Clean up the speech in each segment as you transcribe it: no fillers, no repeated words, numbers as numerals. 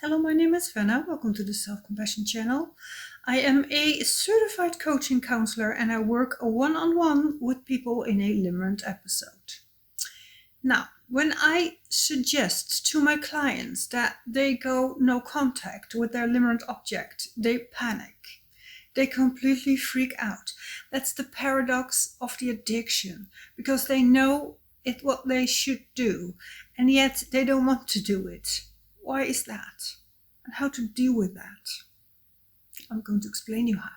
Hello, my name is Fenna. Welcome to the Self-Compassion channel. I am a certified coaching counselor and I work one-on-one with people in a limerence episode. Now, when I suggest to my clients that they go no contact with their limerence object, they panic. They completely freak out. That's the paradox of the addiction, because they know it's what they should do, and yet they don't want to do it. Why is that? And how to deal with that? I'm going to explain you how.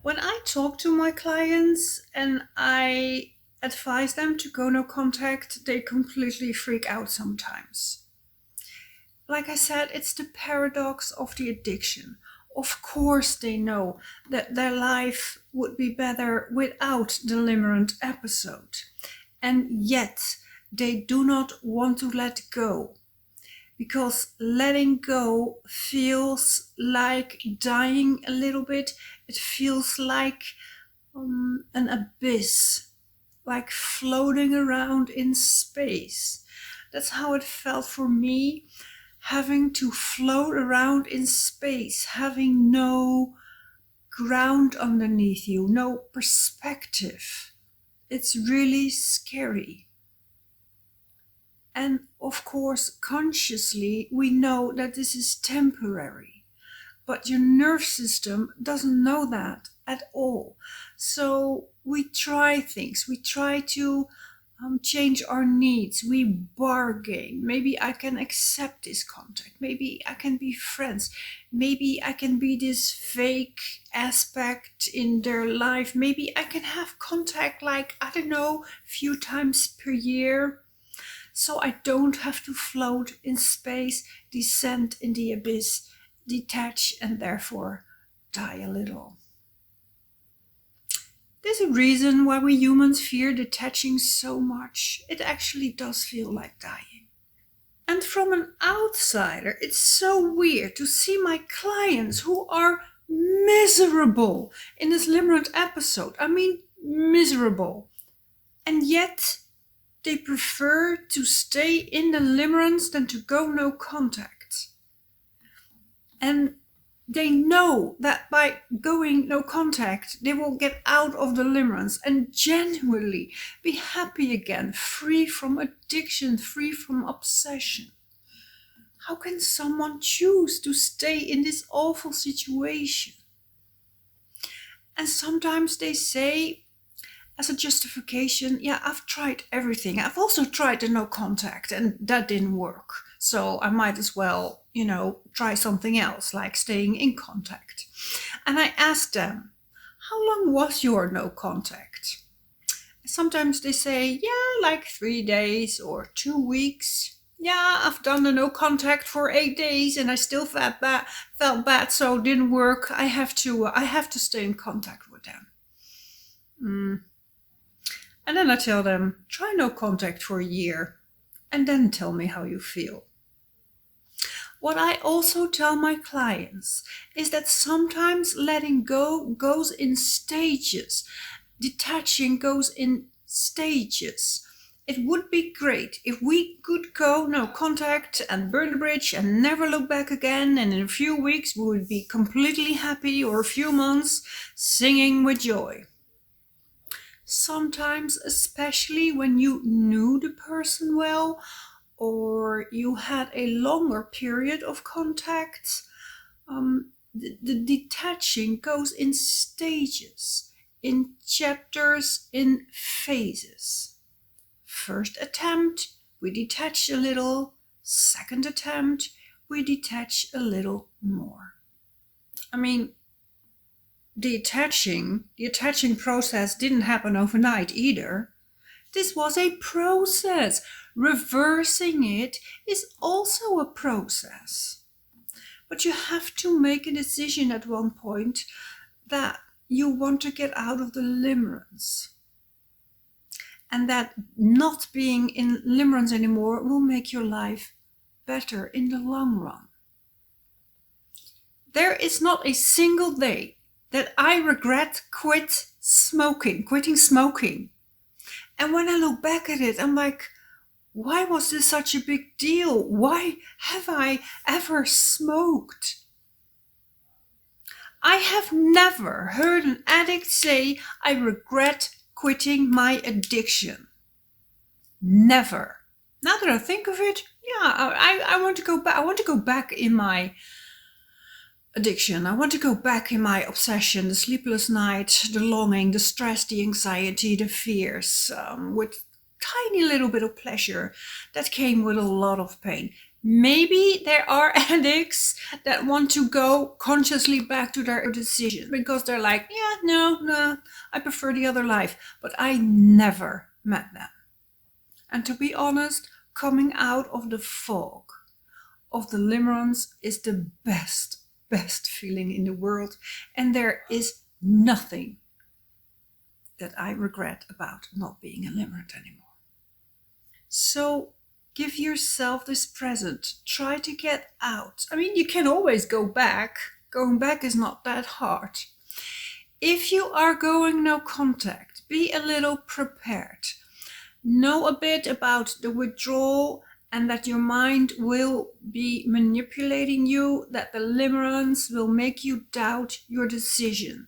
When I talk to my clients and I advise them to go no contact, they completely freak out sometimes. Like I said, it's the paradox of the addiction. Of course they know that their life would be better without the limerence episode. And yet they do not want to let go. Because letting go feels like dying a little bit. It feels like an abyss. Like floating around in space. That's how it felt for me. Having to float around in space, having no ground underneath you, no perspective. It's really scary. And of course, consciously, we know that this is temporary. But your nerve system doesn't know that at all. So we try things. We try to change our needs. We bargain. Maybe I can accept this contact. Maybe I can be friends. Maybe I can be this fake aspect in their life. Maybe I can have contact a few times per year. So I don't have to float in space, descend in the abyss, detach and therefore die a little. There's a reason why we humans fear detaching so much. It actually does feel like dying. And from an outsider, it's so weird to see my clients who are miserable in this limerence episode. I mean, miserable. And yet, they prefer to stay in the limerence than to go no contact. And they know that by going no contact, they will get out of the limerence and genuinely be happy again, free from addiction, free from obsession. How can someone choose to stay in this awful situation? And sometimes they say, as a justification, yeah, I've tried everything. I've also tried the no contact and that didn't work. So I might as well, try something else, like staying in contact. And I asked them, how long was your no contact? Sometimes they say, yeah, like 3 days or 2 weeks. Yeah, I've done the no contact for 8 days and I still felt bad, so it didn't work. I have to stay in contact with them. And then I tell them, try no contact for a year and then tell me how you feel. What I also tell my clients is that sometimes letting go goes in stages. Detaching goes in stages. It would be great if we could go no contact and burn the bridge and never look back again, and in a few weeks we would be completely happy, or a few months singing with joy. Sometimes, especially when you knew the person well, or you had a longer period of contact, the detaching goes in stages, in chapters, in phases. First attempt, we detach a little. Second attempt, we detach a little more. I mean, the attaching process didn't happen overnight either. This was a process. Reversing it is also a process. But you have to make a decision at one point that you want to get out of the limerence. And that not being in limerence anymore will make your life better in the long run. There is not a single day that I regret quitting smoking. And when I look back at it, I'm like, why was this such a big deal? Why have I ever smoked? I have never heard an addict say, I regret quitting my addiction. Never. Now that I think of it, yeah, I want to go back. I want to go back in my addiction. I want to go back in my obsession, the sleepless night, the longing, the stress, the anxiety, the fears, with tiny little bit of pleasure that came with a lot of pain. Maybe there are addicts that want to go consciously back to their decision because they're like, yeah, no, I prefer the other life. But I never met them. And to be honest, coming out of the fog of the limerence is the best feeling in the world. And there is nothing that I regret about not being a limerent anymore. So give yourself this present. Try to get out. I mean, you can always go back. Going back is not that hard. If you are going no contact, be a little prepared. Know a bit about the withdrawal and that your mind will be manipulating you, that the limerence will make you doubt your decision.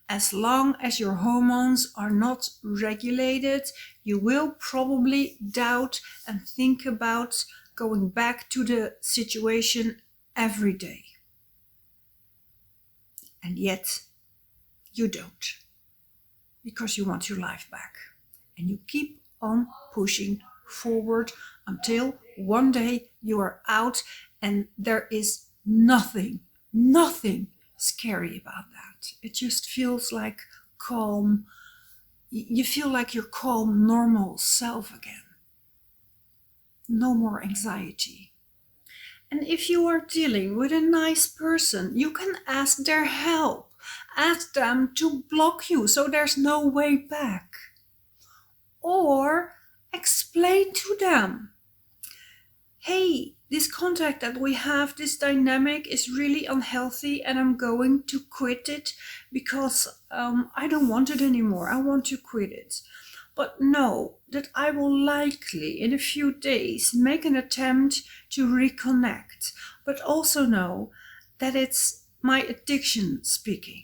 As long as your hormones are not regulated, you will probably doubt and think about going back to the situation every day. And yet, you don't, because you want your life back. And you keep on pushing forward until one day you are out and there is nothing scary about that. It just feels like calm. You feel like your calm, normal self again. No more anxiety. And if you are dealing with a nice person, you can ask their help. Ask them to block you so there's no way back. Or explain to them, hey, this contact that we have, this dynamic is really unhealthy and I'm going to quit it because I don't want it anymore. I want to quit it. But know that I will likely in a few days make an attempt to reconnect. But also know that it's my addiction speaking.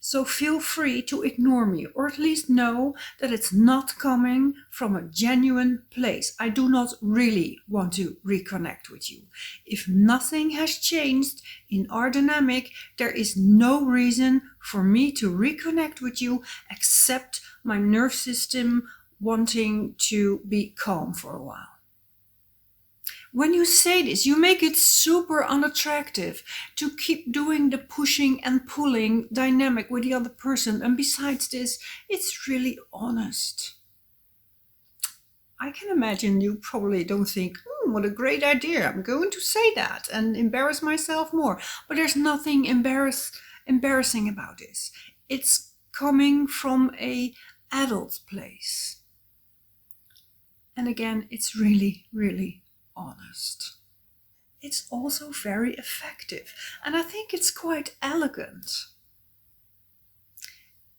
So feel free to ignore me, or at least know that it's not coming from a genuine place. I do not really want to reconnect with you. If nothing has changed in our dynamic, there is no reason for me to reconnect with you except my nerve system wanting to be calm for a while. When you say this, you make it super unattractive to keep doing the pushing and pulling dynamic with the other person. And besides this, it's really honest. I can imagine you probably don't think, what a great idea. I'm going to say that and embarrass myself more. But there's nothing embarrassing about this. It's coming from an adult place. And again, it's really, really honest. It's also very effective, and I think it's quite elegant.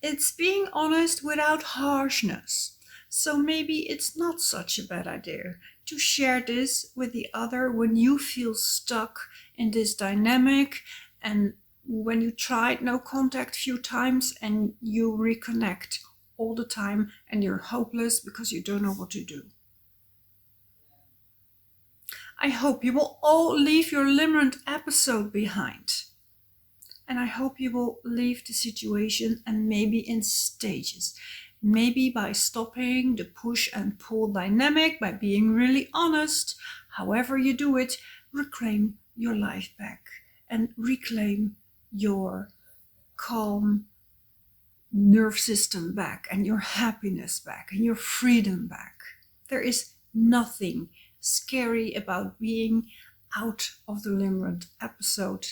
It's being honest without harshness, so maybe it's not such a bad idea to share this with the other when you feel stuck in this dynamic and when you tried no contact a few times and you reconnect all the time and you're hopeless because you don't know what to do. I hope you will all leave your limerent episode behind. And I hope you will leave the situation, and maybe in stages. Maybe by stopping the push and pull dynamic, by being really honest. However you do it, reclaim your life back and reclaim your calm nerve system back and your happiness back and your freedom back. There is nothing scary about being out of the limerent episode.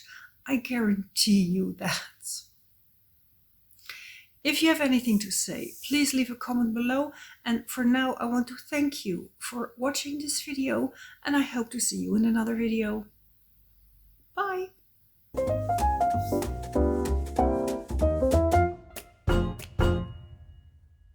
I guarantee you that. If you have anything to say, please leave a comment below. And for now, I want to thank you for watching this video, and I hope to see you in another video. Bye.